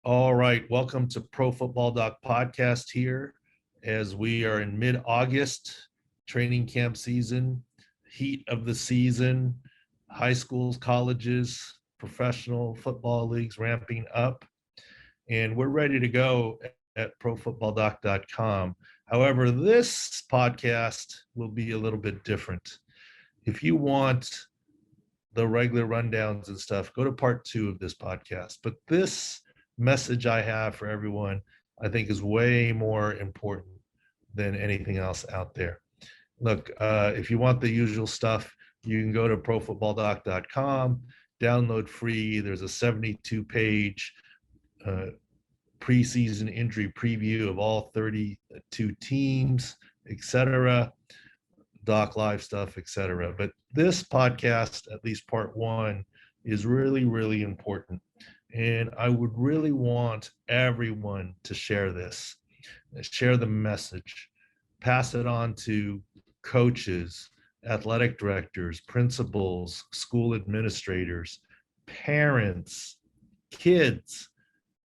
All right, welcome to Pro Football Doc Podcast here as we are in mid-August, training camp season, heat of the season, high schools, colleges, professional football leagues ramping up, and we're ready to go at profootballdoc.com. However, this podcast will be a little bit different. If you want the regular rundowns and stuff, go to part 2 of this podcast. But this message I have for everyone, I think is way more important than anything else out there. Look, if you want the usual stuff, you can go to profootballdoc.com, download free. There's a 72-page preseason injury preview of all 32 teams, etc., Doc Live stuff, etc. But this podcast, at least part 1, is really, really important. And I would really want everyone to share this, share the message, pass it on to coaches, athletic directors, principals, school administrators, parents, kids,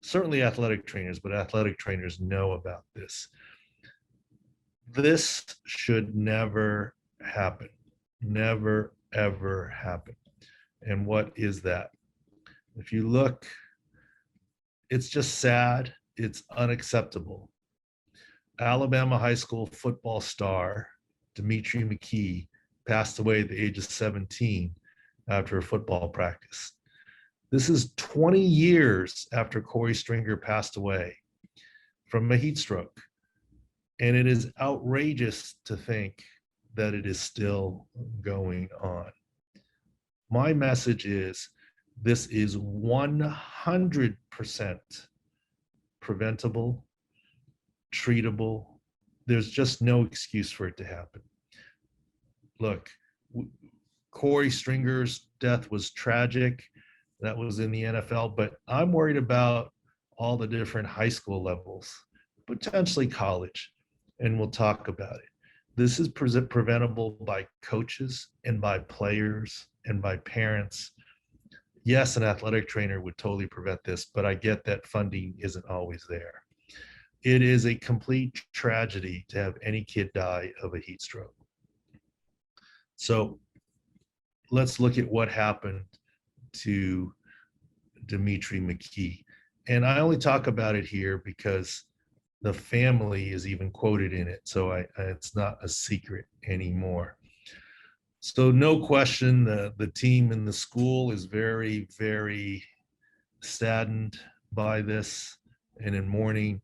certainly athletic trainers, but athletic trainers know about this. This should never happen. Never, ever happen. And what is that? If you look, it's just sad. It's unacceptable. Alabama high school football star Dimitri McKee passed away at the age of 17 after a football practice. This is 20 years after Corey Stringer passed away from a heat stroke. And it is outrageous to think that it is still going on. My message is this is 100% preventable, treatable. There's just no excuse for it to happen. Look, Corey Stringer's death was tragic. That was in the NFL, but I'm worried about all the different high school levels, potentially college, and we'll talk about it. This is preventable by coaches and by players and by parents. Yes, an athletic trainer would totally prevent this, but I get that funding isn't always there. It is a complete tragedy to have any kid die of a heat stroke. So let's look at what happened to Dimitri McKee. And I only talk about it here because the family is even quoted in it. So it's not a secret anymore. So no question, the team and the school is very, very saddened by this and in mourning.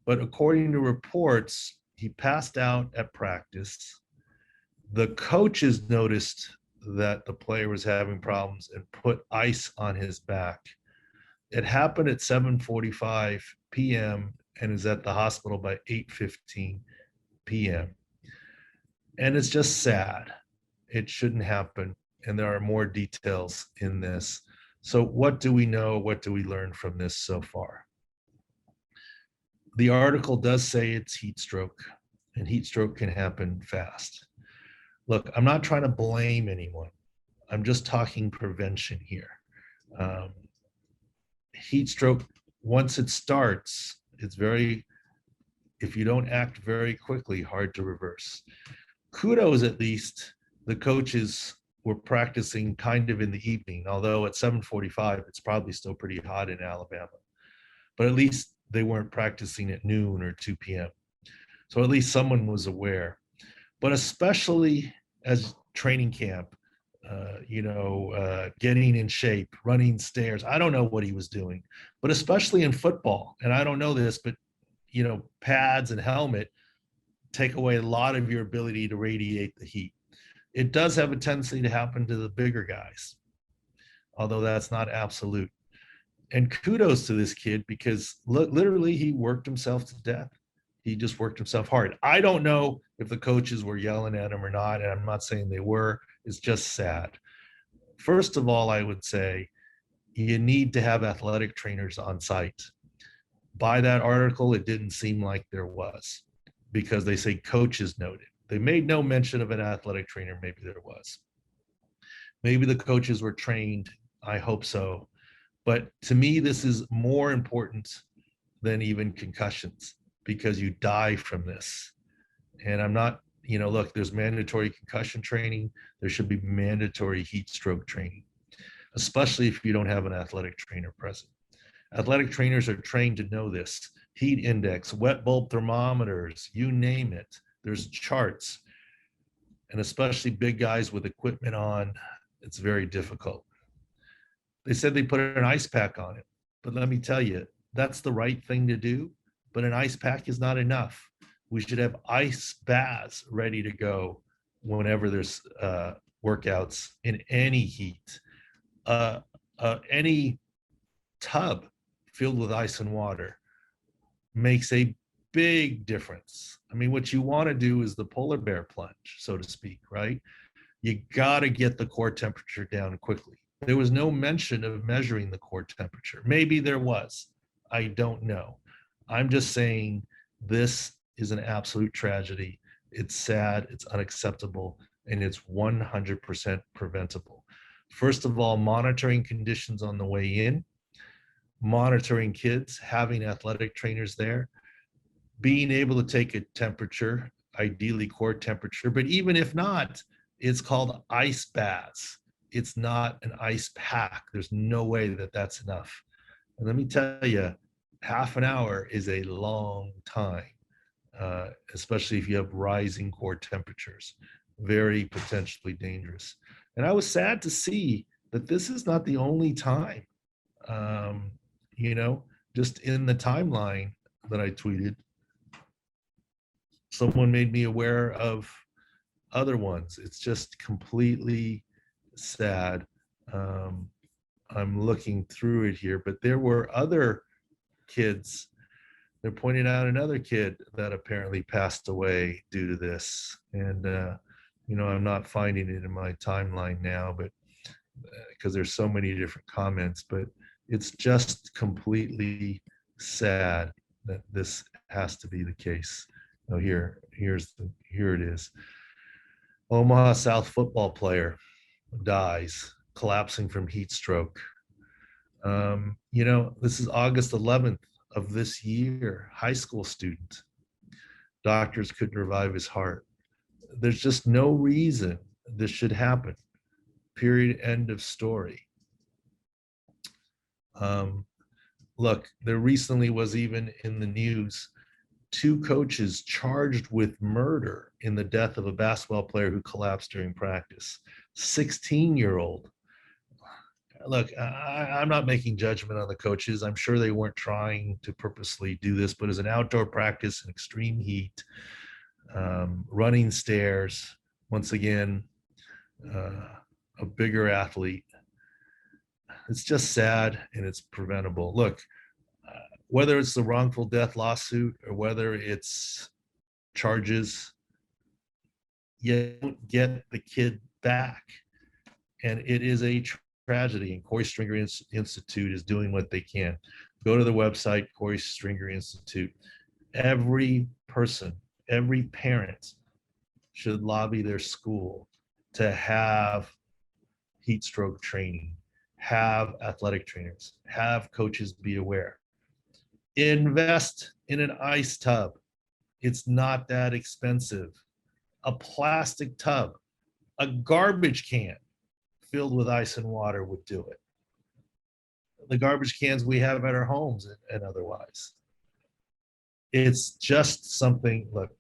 But according to reports, he passed out at practice. The coaches noticed that the player was having problems and put ice on his back. It happened at 7:45 p.m. and is at the hospital by 8:15 p.m. And it's just sad. It shouldn't happen. And there are more details in this. So what do we know? What do we learn from this so far? The article does say it's heat stroke, and heat stroke can happen fast. Look, I'm not trying to blame anyone. I'm just talking prevention here. Heat stroke, once it starts, it's very, if you don't act very quickly, hard to reverse. Kudos, at least, the coaches were practicing kind of in the evening, although at 7:45, it's probably still pretty hot in Alabama. But at least they weren't practicing at noon or 2 p.m. So at least someone was aware. But especially as training camp, getting in shape, running stairs. I don't know what he was doing, but especially in football, and I don't know this, but, pads and helmet take away a lot of your ability to radiate the heat. It does have a tendency to happen to the bigger guys, although that's not absolute. And kudos to this kid because literally he worked himself to death. He just worked himself hard. I don't know if the coaches were yelling at him or not, and I'm not saying they were. It's just sad. First of all, I would say you need to have athletic trainers on site. By that article, it didn't seem like there was because they say coaches noted. They made no mention of an athletic trainer. Maybe there was. Maybe the coaches were trained. I hope so. But to me, this is more important than even concussions because you die from this. And I'm not, look, there's mandatory concussion training. There should be mandatory heat stroke training, especially if you don't have an athletic trainer present. Athletic trainers are trained to know this. Heat index, wet bulb thermometers, you name it. There's charts. And especially big guys with equipment on, it's very difficult. They said they put an ice pack on it. But let me tell you, that's the right thing to do. But an ice pack is not enough. We should have ice baths ready to go whenever there's workouts in any heat. Any tub filled with ice and water makes a big difference. I mean, what you want to do is the polar bear plunge, so to speak, right? You got to get the core temperature down quickly. There was no mention of measuring the core temperature. Maybe there was. I don't know. I'm just saying this is an absolute tragedy. It's sad, it's unacceptable, and it's 100% preventable. First of all, monitoring conditions on the way in, monitoring kids, having athletic trainers there, being able to take a temperature, ideally core temperature, but even if not, it's called ice baths. It's not an ice pack. There's no way that that's enough. And let me tell you, half an hour is a long time, especially if you have rising core temperatures. Very potentially dangerous. And I was sad to see that this is not the only time. Just in the timeline that I tweeted, someone made me aware of other ones. It's just completely sad. I'm looking through it here, but there were other kids. They're pointing out another kid that apparently passed away due to this. And, I'm not finding it in my timeline now, but because there's so many different comments, but it's just completely sad that this has to be the case. Here it is. Omaha South football player dies, collapsing from heat stroke. This is August 11th of this year, high school student. Doctors couldn't revive his heart. There's just no reason this should happen. Period, end of story. Look, there recently was even in the news 2 coaches charged with murder in the death of a basketball player who collapsed during practice. 16-year-old. Look, I'm not making judgment on the coaches. I'm sure they weren't trying to purposely do this, but as an outdoor practice in extreme heat, running stairs, once again, a bigger athlete. It's just sad and it's preventable. Look, whether it's the wrongful death lawsuit or whether it's charges, you don't get the kid back. And it is a tragedy, and Corey Stringer Institute is doing what they can. Go to the website, Corey Stringer Institute. Every person, every parent should lobby their school to have heat stroke training, have athletic trainers, have coaches be aware. Invest in an ice tub. It's not that expensive. A plastic tub, a garbage can filled with ice and water would do it. The garbage cans we have at our homes and otherwise. It's just something, look,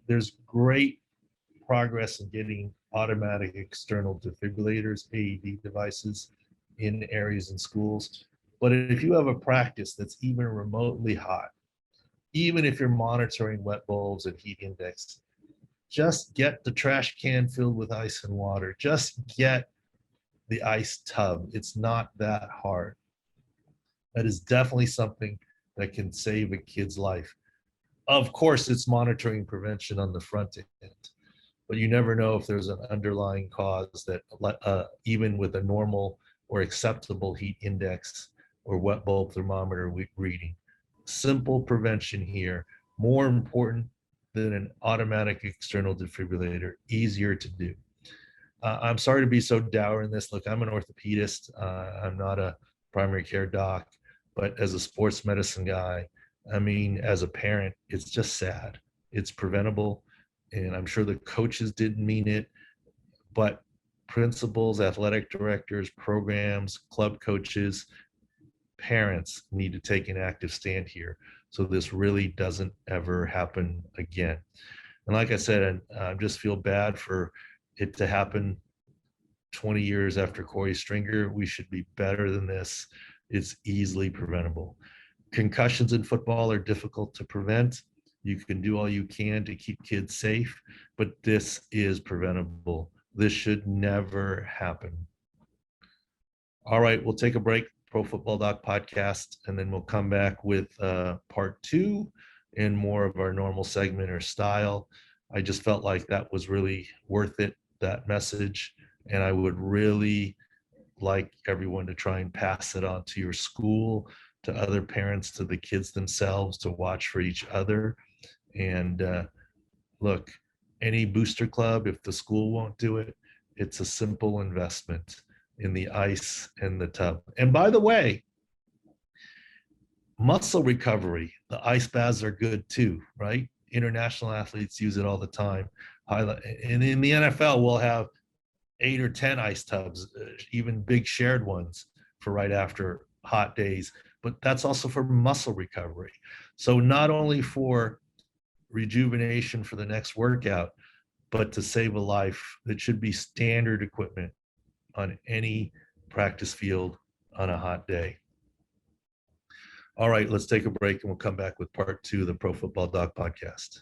there's great progress in getting automatic external defibrillators, AED devices in areas in schools. But if you have a practice that's even remotely hot, even if you're monitoring wet bulbs and heat index, just get the trash can filled with ice and water. Just get the ice tub. It's not that hard. That is definitely something that can save a kid's life. Of course, it's monitoring prevention on the front end, but you never know if there's an underlying cause that even with a normal or acceptable heat index or wet bulb thermometer reading. Simple prevention here, more important than an automatic external defibrillator, easier to do. I'm sorry to be so dour in this. Look, I'm an orthopedist. I'm not a primary care doc, but as a sports medicine guy, I mean, as a parent, it's just sad. It's preventable. And I'm sure the coaches didn't mean it, but principals, athletic directors, programs, club coaches, parents need to take an active stand here so this really doesn't ever happen again. And like I said, I just feel bad for it to happen 20 years after Corey Stringer. We should be better than this. It's easily preventable. Concussions in football are difficult to prevent. You can do all you can to keep kids safe, but this is preventable. This should never happen. All right, we'll take a break, Pro Football Doc podcast, and then we'll come back with part two and more of our normal segment or style. I just felt like that was really worth it, that message. And I would really like everyone to try and pass it on to your school, to other parents, to the kids themselves, to watch for each other. And look, any booster club, if the school won't do it, it's a simple investment in the ice and the tub. And by the way, muscle recovery, the ice baths are good too, right? International athletes use it all the time. And in the NFL, we'll have 8 or 10 ice tubs, even big shared ones for right after hot days. But that's also for muscle recovery. So not only for rejuvenation for the next workout, but to save a life, that should be standard equipment on any practice field on a hot day. All right, let's take a break and we'll come back with part two of the Pro Football Doc podcast.